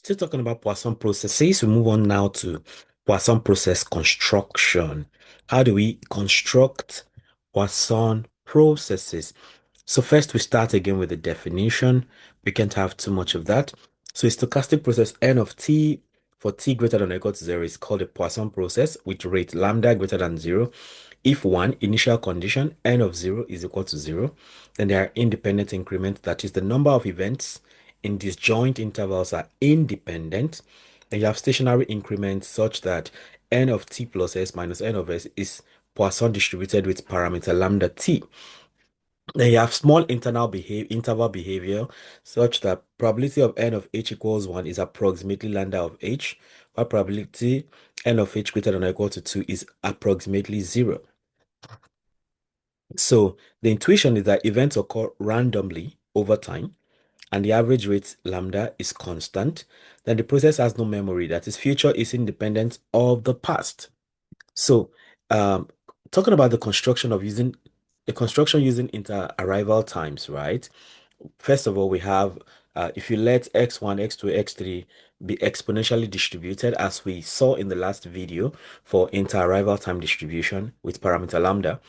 Still talking about Poisson processes, we move on now to Poisson process construction. How do we construct Poisson processes? So first we start again with the definition. We can't have too much of that. So a stochastic process n of t for t greater than or equal to 0 is called a Poisson process with rate lambda greater than 0. If one initial condition n of 0 is equal to 0, then there are independent increments, that is the number of events in disjoint intervals are independent. Then you have stationary increments such that n of t plus s minus n of s is Poisson distributed with parameter lambda t. Then you have small interval behavior such that probability of n of h equals 1 is approximately lambda of h, while probability n of h greater than or equal to 2 is approximately 0. So the intuition is that events occur randomly over time and the average rate lambda is constant. Then the process has no memory, that is, future is independent of the past. So, um, talking about the construction using inter-arrival times, right? First of all, we have if you let x1, x2, x3 be exponentially distributed, as we saw in the last video for inter-arrival time distribution with parameter lambda,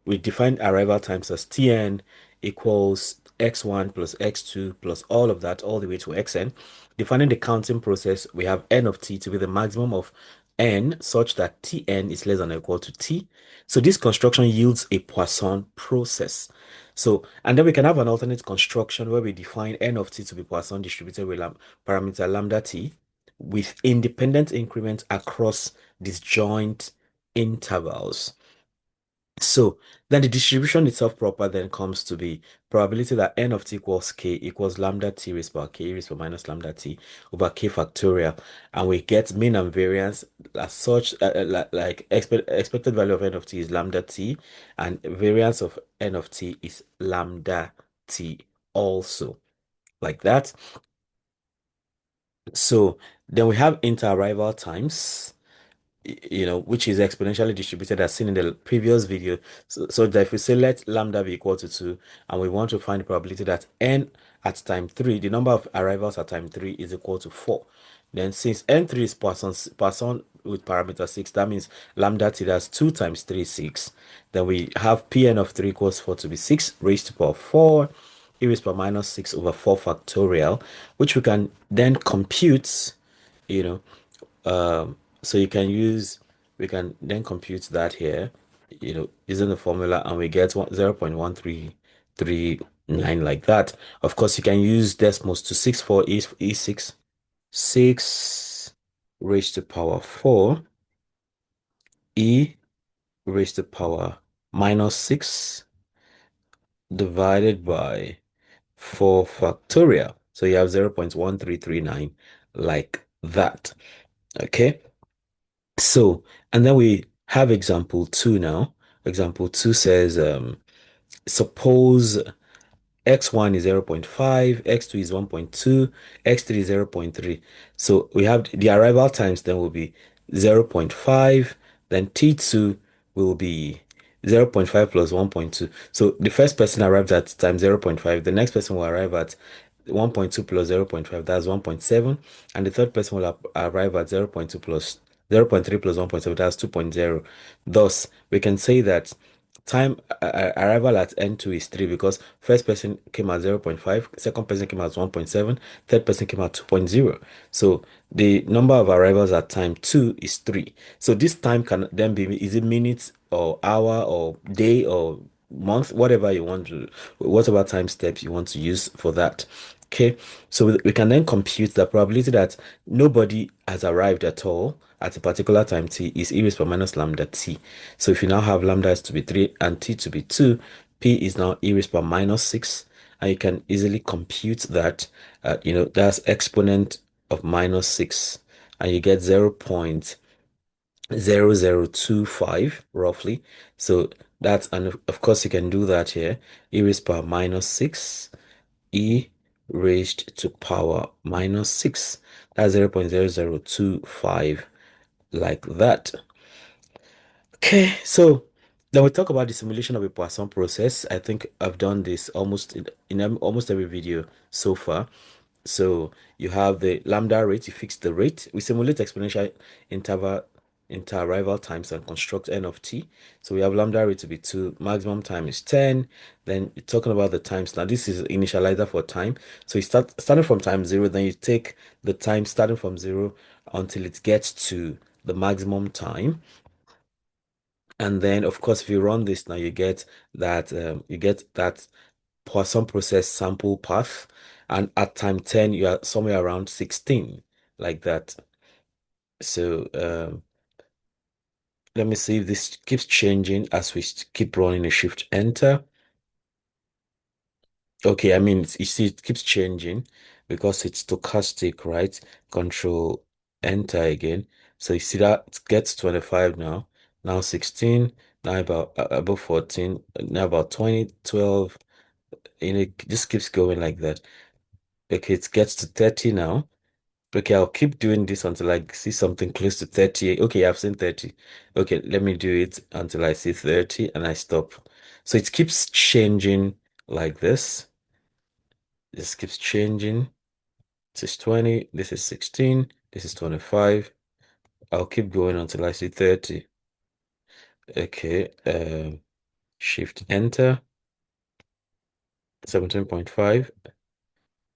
we define arrival times as Tn equals x1 plus x2 plus all of that all the way to xn. Defining the counting process, we have n of t to be the maximum of n such that Tn is less than or equal to t. So this construction yields a Poisson process. So, and then we can have an alternate construction where we define n of t to be Poisson distributed with parameter lambda t with independent increments across disjoint intervals. So then the distribution itself proper then comes to be probability that n of t equals k equals lambda t raised by k raised by minus lambda t over k factorial. And we get mean and variance as such, like expected value of n of t is lambda t, and variance of n of t is lambda t also, like that. So then we have inter-arrival times, which is exponentially distributed as seen in the previous video. So that if we say let lambda be equal to 2 and we want to find the probability that n at time 3, the number of arrivals at time 3 is equal to 4. Then since n3 is Poisson with parameter 6, that means lambda t, that's 2 times 3, 6. Then we have Pn of 3 equals 4 to be 6 raised to power 4 e raised to power minus 6 over 4 factorial, which we can then compute, you know, so we can then compute that here, using the formula, and we get 0.1339 like that. Of course, you can use decimals to 6 for e6, 6 raised to power 4, e raised to power minus 6 divided by 4 factorial. So you have 0.1339 like that. Okay. So, and then we have example 2 now. Example 2 says, suppose x1 is 0.5, x2 is 1.2, x3 is 0.3. So we have the arrival times then will be 0.5, then t2 will be 0.5 plus 1.2. So the first person arrives at time 0.5, the next person will arrive at 1.2 plus 0.5, that's 1.7, and the third person will arrive at 0.2 plus 0.3 plus 1.7, that's 2.0. Thus, we can say that time arrival at n2 is 3 because first person came at 0.5, second person came at 1.7, third person came at 2.0. So the number of arrivals at time 2 is 3. So this time can then be, is it minutes or hour or day or month, whatever you want to, whatever time steps you want to use for that. Okay, so we can then compute the probability that nobody has arrived at all at a particular time t is e raised by minus lambda t. So if you now have lambda is to be 3 and t to be 2, p is now e raised by minus 6, and you can easily compute that, that's exponent of minus 6, and you get 0.0025 roughly. So that's, and of course you can do that here, e raised by minus 6, e raised to power minus 6. That's 0.0025 like that. Okay, so then we talk about the simulation of a Poisson process. I think I've done this almost in almost every video so far. So you have the lambda rate, you fix the rate. We simulate exponential interval interarrival times and construct n of t. So we have lambda rate to be 2, maximum time is 10. Then you're talking about the times. Now this is initializer for time. So you starting from time 0, then you take the time starting from 0 until it gets to the maximum time. And then of course if you run this now you get that Poisson process sample path, and at time 10 you are somewhere around 16, like that. So let me see if this keeps changing as we keep running a shift enter. Okay, I mean you see it keeps changing because it's stochastic, right? Control enter again. So you see that it gets 25 now 16, now about 14, now about 20, 12. It just keeps going like that. Okay, it gets to 30 now. Okay, I'll keep doing this until I see something close to 30. Okay, I've seen 30. Okay, let me do it until I see 30 and I stop. So it keeps changing like this. This keeps changing. This is 20, this is 16, this is 25. I'll keep going until I see 30. Okay, shift enter, 17.5,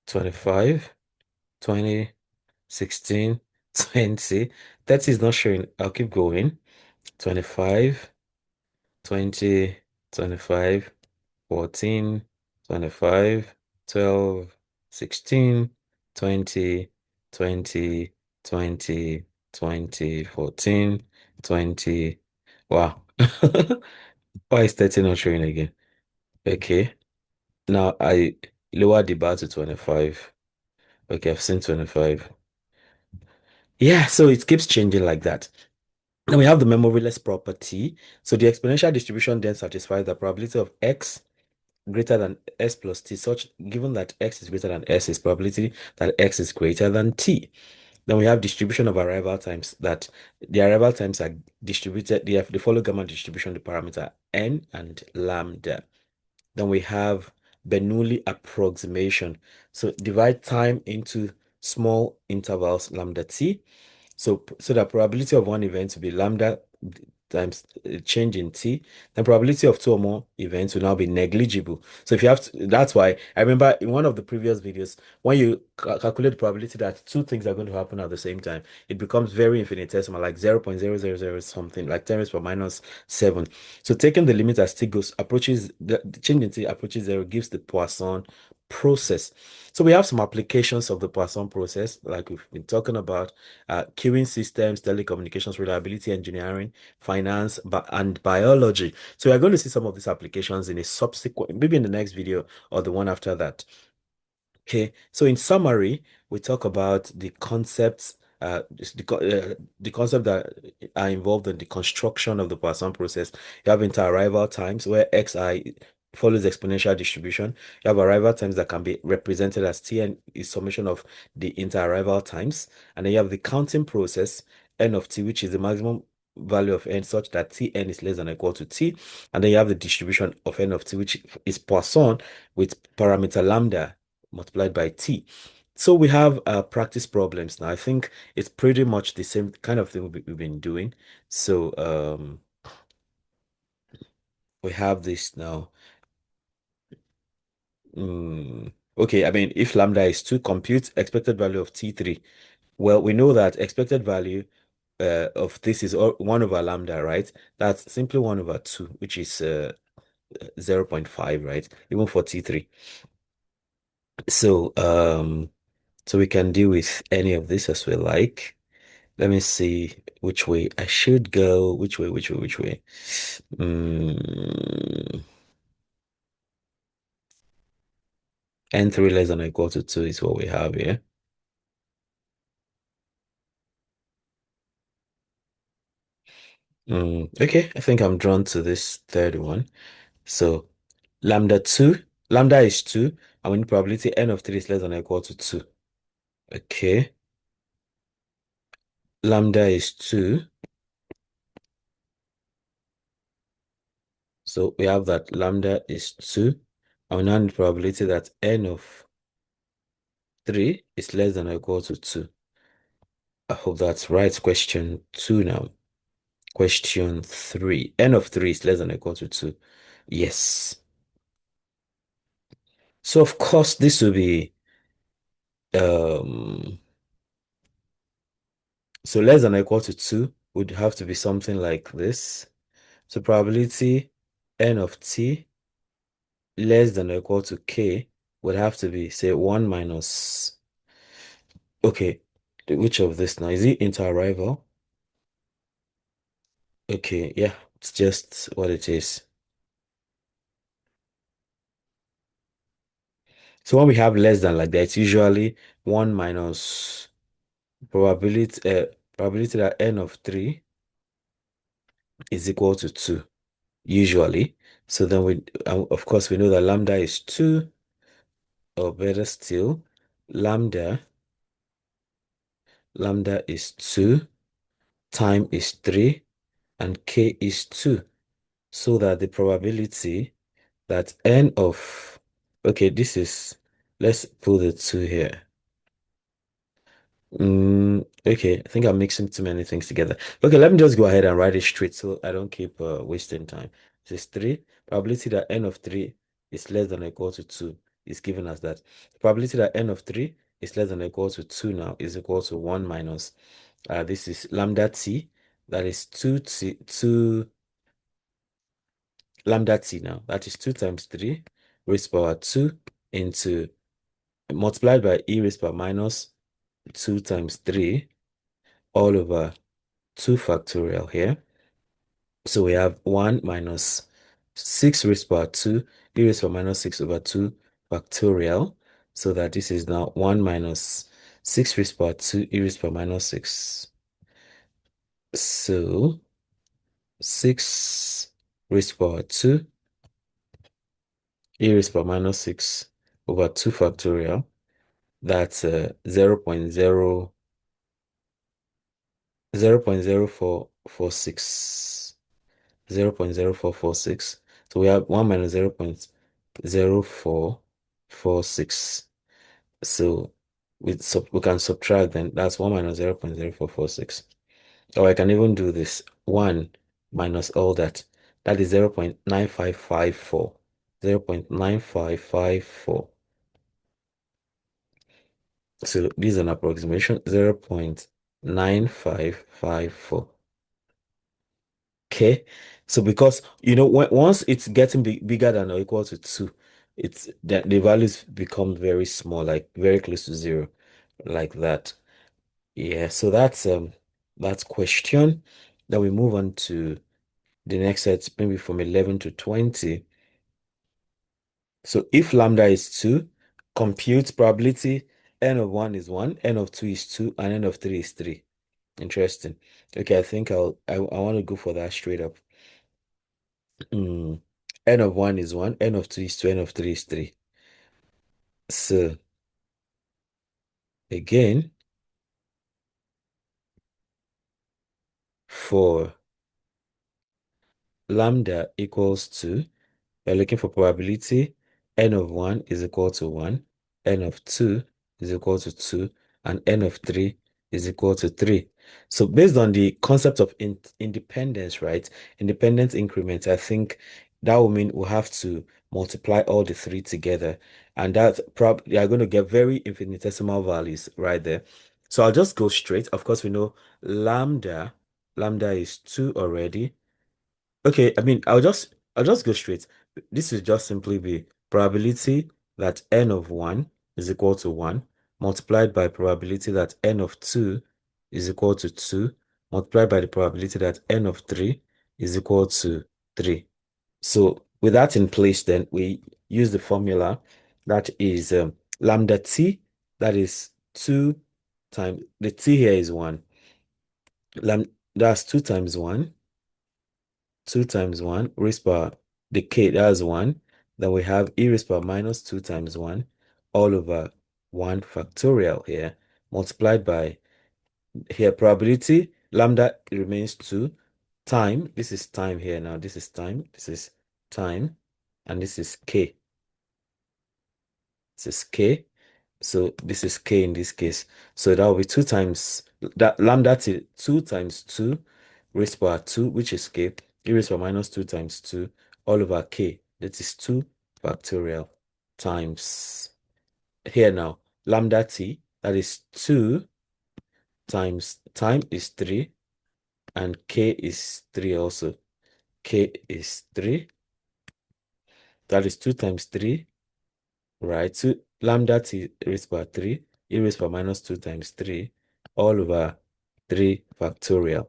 25, 20, 16, 20. 30 is not showing. I'll keep going. 25, 20, 25, 14, 25, 12, 16, 20, 20, 20, 20, 14, 20. Wow. Why is 30 not showing again? Okay. Now I lower the bar to 25. Okay, I've seen 25. Yeah, so it keeps changing like that. Then we have the memoryless property. So the exponential distribution then satisfies the probability of x greater than s plus t, such given that x is greater than s is probability that x is greater than t. Then we have distribution of arrival times, that the arrival times are distributed, they follow gamma distribution, the parameter n and lambda. Then we have Bernoulli approximation. So divide time into small intervals lambda t. So the probability of one event to be lambda times change in t, the probability of two or more events will now be negligible. So if you have to, that's why I remember in one of the previous videos, when you calculate the probability that two things are going to happen at the same time, it becomes very infinitesimal, like 0.000 something, like 10 raised to minus 7. So taking the limit as t goes, approaches, the change in t approaches 0 gives the Poisson process. So we have some applications of the Poisson process, like we've been talking about, queuing systems, telecommunications, reliability engineering, finance, and biology. So we're going to see some of these applications in a subsequent, maybe in the next video or the one after that. Okay, so in summary, we talk about the concepts, the concept that are involved in the construction of the Poisson process. You have interarrival times where xi follows exponential distribution. You have arrival times that can be represented as Tn is summation of the interarrival times. And then you have the counting process, n of t, which is the maximum value of n such that Tn is less than or equal to t. And then you have the distribution of n of t, which is Poisson with parameter lambda multiplied by t. So we have practice problems now. I think it's pretty much the same kind of thing we've been doing. So we have this now. Okay, I mean, if lambda is 2, compute expected value of T3. Well, we know that expected value of this is 1 over lambda, right? That's simply 1 over 2, which is 0.5, right? Even for T3. So so we can deal with any of this as we like. Let me see which way I should go. Which way, which way, which way? Mm, N3 less than or equal to 2 is what we have here. Okay, I think I'm drawn to this third one. So lambda 2, lambda is 2, and we need probability n of 3 is less than or equal to 2. Okay, lambda is 2. So we have that lambda is 2, and we now need probability that n of 3 is less than or equal to 2. I hope that's right. Question 2 now. Question 3. N of 3 is less than or equal to 2. Yes. So of course this will be um so less than or equal to 2 would have to be something like this. So probability N of t less than or equal to k would have to be, say, 1 minus, okay, which of this now? Is it interarrival? Okay, yeah, it's just what it is. So when we have less than like that, it's usually 1 minus probability that n of 3 is equal to 2, usually. So then of course, we know that lambda is 2, or better still, lambda is 2, time is 3, and k is 2. So that the probability that n of, okay, let's put the 2 here. Okay, I think I'm mixing too many things together. Okay, let me just go ahead and write it straight so I don't keep wasting time. This is 3. Probability that n of 3 is less than or equal to 2 is given as that. Probability that n of 3 is less than or equal to 2 now is equal to 1 minus, this is lambda t, that is 2 lambda t now. That is 2 times 3 raised power 2 into, multiplied by e raised power minus 2 times 3 all over 2 factorial here. So we have 1 minus 6 raised power 2 e raised power minus 6 over 2 factorial. So that this is now 1 minus 6 raised power 2 e raised power minus 6. So 6 raised power 2 e raised power minus 6 over 2 factorial. That's 0.0446. 0.0446. So we have 1 minus 0.0446. So we can subtract, then that's 1 minus 0.0446. Or I can even do this 1 minus all that. That is 0.9554. 0.9554. So this is an approximation, 0.9554. Okay. So because once it's getting bigger than or equal to 2, it's that the values become very small, like very close to 0, like that. Yeah, so that's question. Then we move on to the next set, maybe from 11 to 20. So if lambda is 2, compute probability n of 1 is 1, n of 2 is 2, and n of 3 is 3. Interesting. Okay, I think I want to go for that straight up. N of 1 is 1, n of 2 is 2, n of 3 is 3. So again, for lambda equals to, we're looking for probability n of 1 is equal to 1, n of 2 is equal to 2, and n of 3 is equal to 3. So based on the concept of independence, right? Independent increments, I think that will mean we'll have to multiply all the 3 together. And that's probably, are going to get very infinitesimal values right there. So I'll just go straight. Of course, we know lambda is 2 already. Okay, I mean, I'll just go straight. This will just simply be probability that n of 1 is equal to 1 multiplied by probability that n of 2 is equal to 2 multiplied by the probability that n of 3 is equal to 3. So with that in place, then we use the formula that is lambda t, that is 2 times, the t here is 1. That's 2 times 1. 2 times 1 raised power the k, that's 1. Then we have e raised power minus 2 times 1 all over 1 factorial here, multiplied by, here probability, lambda remains 2, time, this is time here now, this is time, and this is k. This is k. So this is k in this case. So that will be 2 times that lambda t 2 times 2 raised to power 2, which is k, e raised to power minus 2 times 2 all over k. That is 2 factorial times here now. Lambda t, that is 2 times time is 3 and k is 3 also. K is 3. That is 2 times 3, right? 2 lambda t raised by 3, e raised by minus 2 times 3, all over 3 factorial.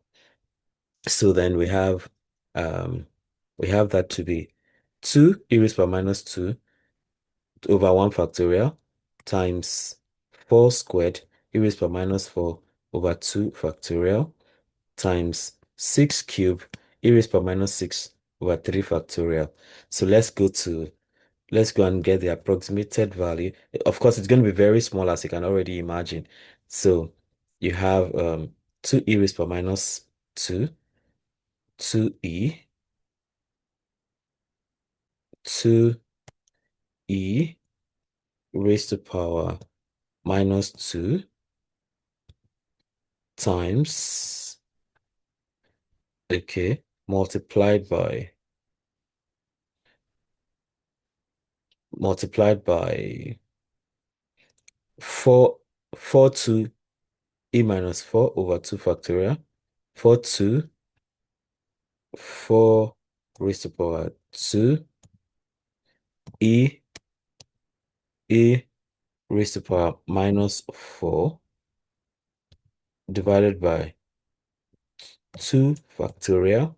So then we have that to be 2 e raised by minus 2 over 1 factorial times 4 squared e raised by minus 4 over 2 factorial times 6 cube e raised by minus 6 over 3 factorial. So let's go and get the approximated value. Of course, it's going to be very small, as you can already imagine. So you have 2e raised by minus 2, 2e, 2e raised to power minus 2 times, okay, multiplied by 4, 4 2 e minus 4 over 2 factorial, 4 2, 4 raised to power 2, e, e raised to power minus 4 divided by 2 factorial.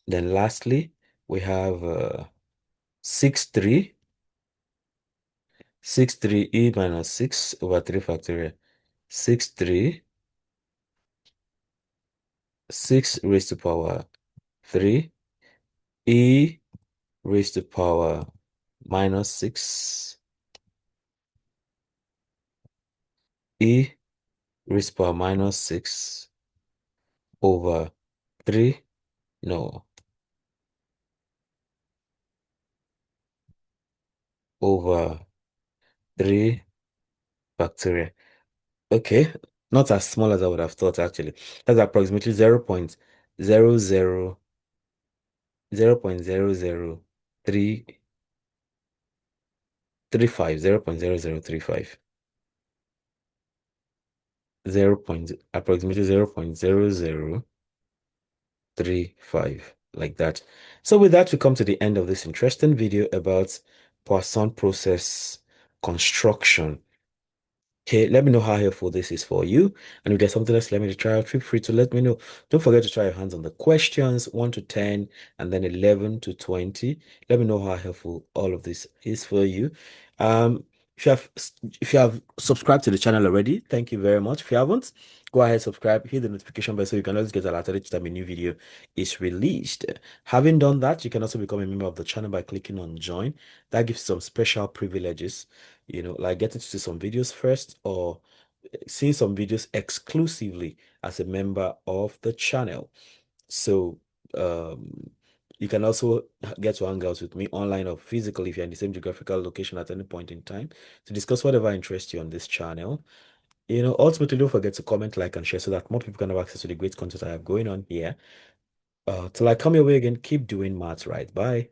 Then lastly, we have 6 3, 6 3 e minus 6 over 3 factorial. 6 3, 6 raised to power 3, e raised to power minus 6, e raised to power minus 6 over 3, no, over 3 factorial. Okay, not as small as I would have thought actually. That's approximately 0.00035, 0.0035, approximately 0.0035, like that. So with that, we come to the end of this interesting video about Poisson process construction. Okay, let me know how helpful this is for you. And if there's something else, let me try out. Feel free to let me know. Don't forget to try your hands on the questions 1 to 10 and then 11 to 20. Let me know how helpful all of this is for you. Um, if you have subscribed to the channel already, thank you very much. If you haven't, go ahead, subscribe, hit the notification bell so you can always get alerted each time a new video is released. Having done that, you can also become a member of the channel by clicking on join. That gives you some special privileges, like getting to see some videos first or seeing some videos exclusively as a member of the channel. So um you can also get to hang out with me online or physically if you're in the same geographical location at any point in time to discuss whatever interests you on this channel. Ultimately, don't forget to comment, like, and share so that more people can have access to the great content I have going on here. Till I come your way again, keep doing maths right. Bye.